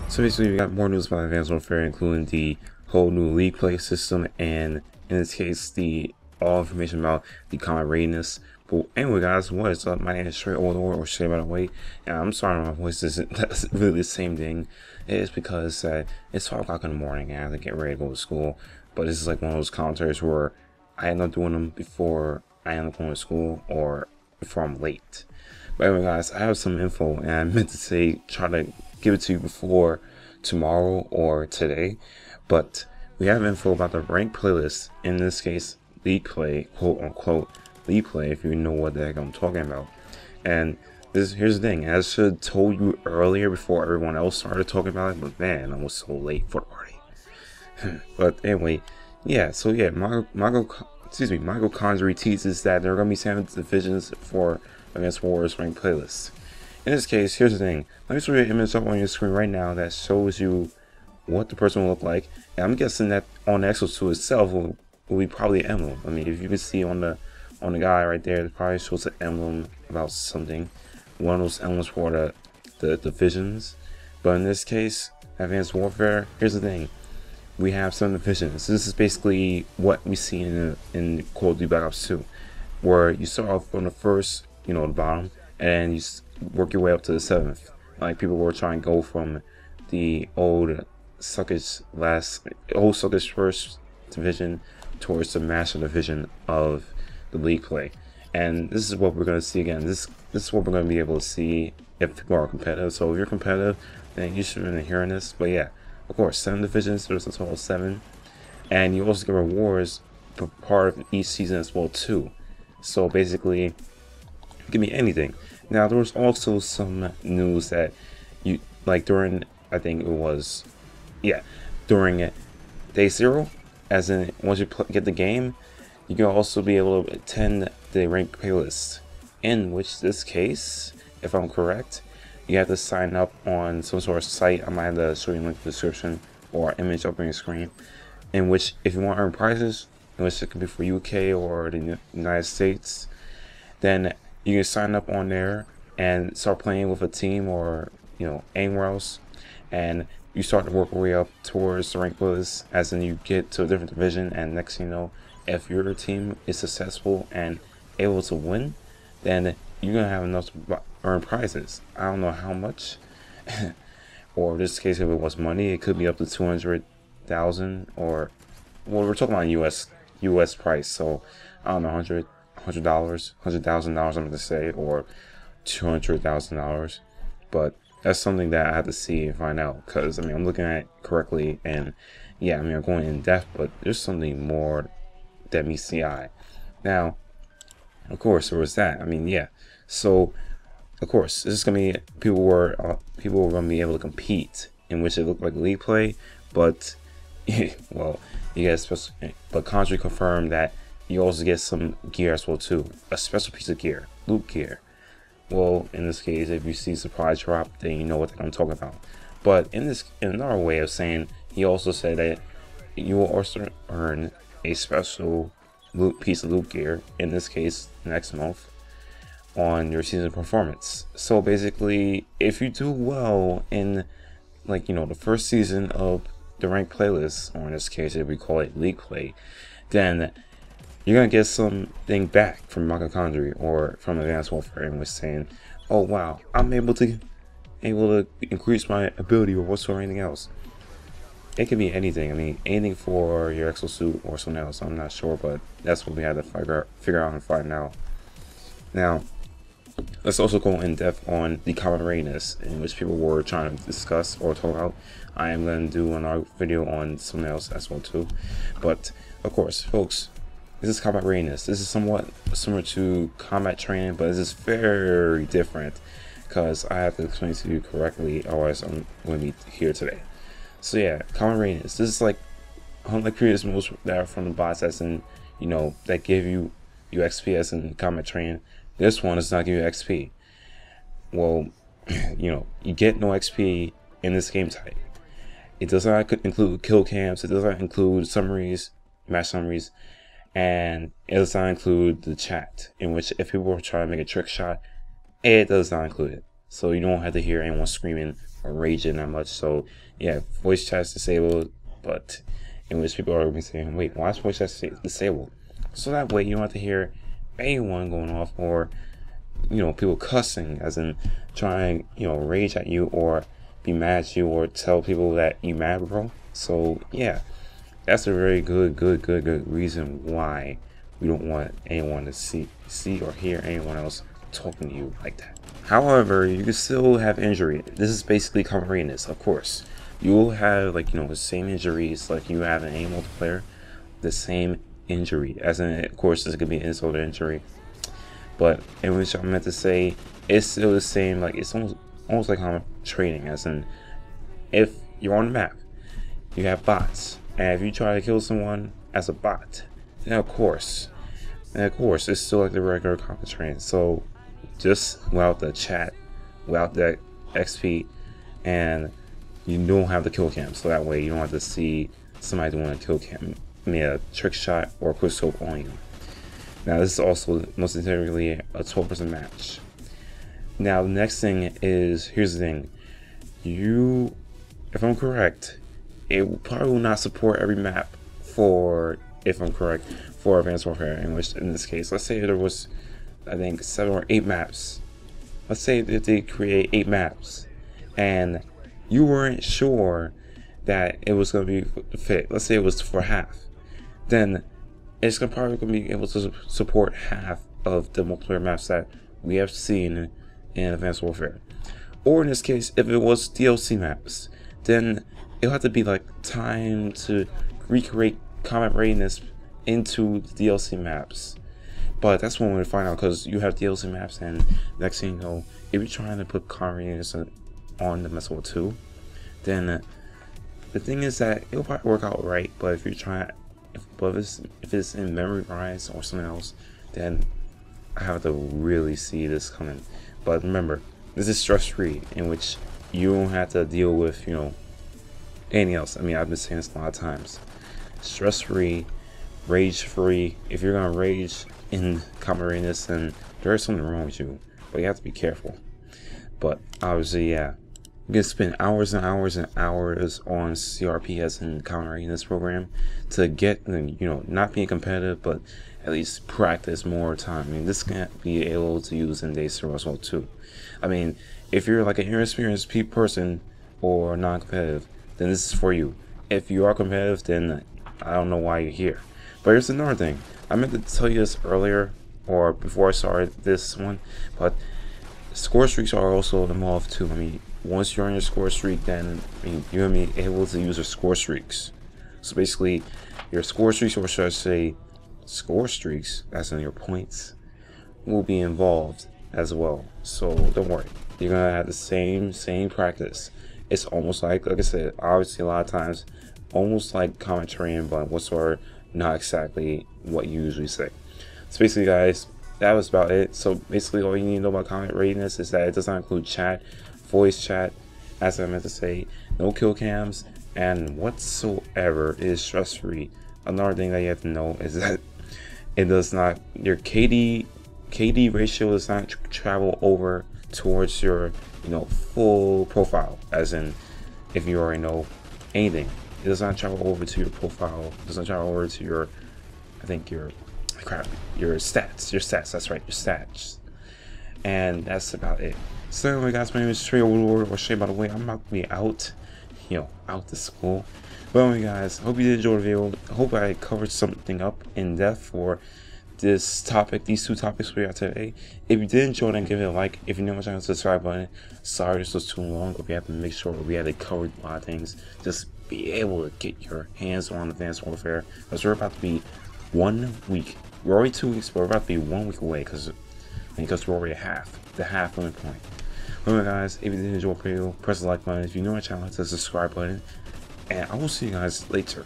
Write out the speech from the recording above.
So basically, we got more news about Advanced Warfare, including the whole new league play system, and in this case, the all information about the combat readiness. But anyway, guys, what is up? My name is Straight Old or Straight by the way. And I'm sorry my voice isn't that's really the same thing. It is because it's 12 o'clock in the morning and I have to get ready to go to school. But this is like one of those commentaries where I end up doing them before I end up going to school or before I'm late. But anyway, guys, I have some info and I meant to say try to give it to you before tomorrow or today, but we have info about the ranked playlist, in this case league play, quote unquote league play, if you know what the heck I'm talking about. And here's the thing, as I should have told you earlier before everyone else started talking about it, but man, I was so late for the party. But anyway, yeah, so yeah, Michael Conjury teases that there are going to be 7 divisions for Advanced Warfare ranked playlists. In this case, here's the thing. Let me show you an image up on your screen right now that shows you what the person will look like. And I'm guessing that on the Exo-Suit itself will be probably an emblem. I mean, if you can see on the guy right there, it probably shows an emblem about something. One of those emblems for the divisions. But in this case, Advanced Warfare, here's the thing. We have 7 divisions. This is basically what we see in Call of Duty Black Ops 2, where you start off on the first, the bottom, and you work your way up to the 7th. Like people were trying to go from the old suckish first division towards the master division of the league play. And this is what we're going to see again. This is what we're going to be able to see if people are competitive. So if you're competitive, then you should have been hearing this. But yeah, of course, 7 divisions, there's a total of 7. And you also get rewards for part of each season as well too. So basically, it can be anything. Now there was also some news that during, I think it was, during day 0, as in once you get the game, you can also be able to attend the ranked playlist, in which this case, if I'm correct, you have to sign up on some sort of site. I might have to show you a link in the description or image up on your screen, in which if you want to earn prizes, in which it could be for UK or the United States, then you can sign up on there and start playing with a team or anywhere else, and you start to work your way up towards the rank list, as in you get to a different division, and next thing you know, if your team is successful and able to win, then you're gonna have enough to earn prizes. I don't know how much, or in this case, if it was money, it could be up to 200,000, or well, we're talking about US price, so I don't know, $100,000, I'm going to say, or $200,000. But that's something that I have to see and find out, because I mean, I'm looking at it correctly, and yeah, I mean, I'm going in depth, but there's something more that meets the eye. Now, of course, there was that. I mean, yeah. So, of course, this is gonna be people were gonna be able to compete, in which it looked like league play, but well, you guys, but Conjury confirmed that you also get some gear as well too, a special piece of gear, loot gear. Well, in this case, if you see surprise drop, then you know what I'm talking about. But in another way of saying, he also said that you will also earn a special piece of loot gear, in this case next month, on your season performance. So basically, if you do well in the first season of the ranked playlist, or in this case if we call it league play, then you're gonna get something back from Michael Conjury or from Advanced Warfare, and was saying, oh wow, I'm able to increase my ability or whatsoever, anything else. It could be anything. I mean, anything for your Exo-Suit or something else. I'm not sure, but that's what we had to figure out and find out. Now, let's also go in depth on the combat readiness, in which people were trying to discuss or talk about. I am going to do another video on something else as well too. But of course, folks, this is combat readiness. This is somewhat similar to combat training, but this is very different, because I have to explain to you correctly, otherwise I'm going to be here today. So yeah, combat readiness. This is unlike previous moves that are from the bots, as in that give you XP as in combat training. This one does not give you XP. Well, you get no XP in this game type. It does not include kill cams. It does not include summaries, match summaries, and it does not include the chat, in which if people are trying to make a trick shot, it does not include it. So you don't have to hear anyone screaming or raging that much. So yeah, voice chat's disabled, but in which people are going to be saying, wait, why is voice chat disabled? So that way you don't have to hear anyone going off, or people cussing, as in trying rage at you or be mad at you or tell people that you mad, bro. So yeah, that's a very good reason why we don't want anyone to see or hear anyone else talking to you like that. However, you can still have injury. This is basically common readiness, of course. You will have the same injuries like you have in any multiplayer, the same injury. As in, of course, this could be an insult or injury, but in which I meant to say, it's still the same. Like, it's almost like I'm training. As in, if you're on the map, you have bots, and if you try to kill someone as a bot, then of course, it's still like the regular combat training. So just without the chat, without that XP, and you don't have the kill cam, so that way you don't have to see somebody doing a kill cam, a trick shot or a quick scope on you. Now this is also most typically a 12-person match. Now the next thing is, here's the thing, if I'm correct, it probably will not support every map for Advanced Warfare, in which, in this case, let's say there was, I think, 7 or 8 maps. Let's say that they create 8 maps, and you weren't sure that it was going to be fit. Let's say it was for half. Then it's probably going to be able to support half of the multiplayer maps that we have seen in Advanced Warfare. Or in this case, if it was DLC maps, then it'll have to be like time to recreate combat readiness into the DLC maps. But that's when we'll find out, because you have DLC maps, and next thing you know, if you're trying to put combat readiness on the Missile 2, then the thing is that it'll probably work out right. But if you're trying, if it's in Memory Rise or something else, then I have to really see this coming. But remember, this is stress-free, in which you don't have to deal with anything else. I mean, I've been saying this a lot of times. Stress-free, rage-free. If you're gonna rage in combat readiness, then there's something wrong with you. But you have to be careful. But obviously, yeah, you can spend hours and hours and hours on CRPS and combat readiness program to get, not being competitive, but at least practice more time. I mean, this can't be able to use in Days of Roswell 2. I mean, if you're like an inexperienced person or non-competitive, then this is for you. If you are competitive, then I don't know why you're here. But here's another thing. I meant to tell you this earlier, or before I started this one, but score streaks are also involved too. I mean, once you're on your score streak, then you're gonna be able to use your score streaks. So basically, your score streaks, or should I say, score streaks, as in your points, will be involved as well. So don't worry, you're gonna have the same practice. It's almost like I said, obviously a lot of times, almost like combat training, but whatsoever, not exactly what you usually say. So basically, guys, that was about it. So basically, all you need to know about combat readiness is that it does not include chat, voice chat, as I meant to say, no kill cams, and whatsoever is stress-free. Another thing that you have to know is that it does not, your KD ratio does not travel over towards your full profile, as in if you already know anything. It does not travel over to your profile. It does not travel over to your, I think your stats. That's right, your stats. And that's about it. So anyway, guys, my name is Trey Overlord, or Shay, by the way. I'm about to be out to school. But anyway, guys, hope you did enjoy the video. Hope I covered something up in depth for this topic, these 2 topics we got today. If you did enjoy, then give it a like. If you're new to my channel, subscribe button. Sorry this was too long, but we have to make sure we had to cover a lot of things. Just be able to get your hands on Advanced Warfare, because we're about to be 1 week. We're already 2 weeks, but we're about to be 1 week away, because we're already at the half limit point. Anyway, guys, if you did enjoy the video, press the like button. If you're new to my channel, hit the subscribe button, and I will see you guys later.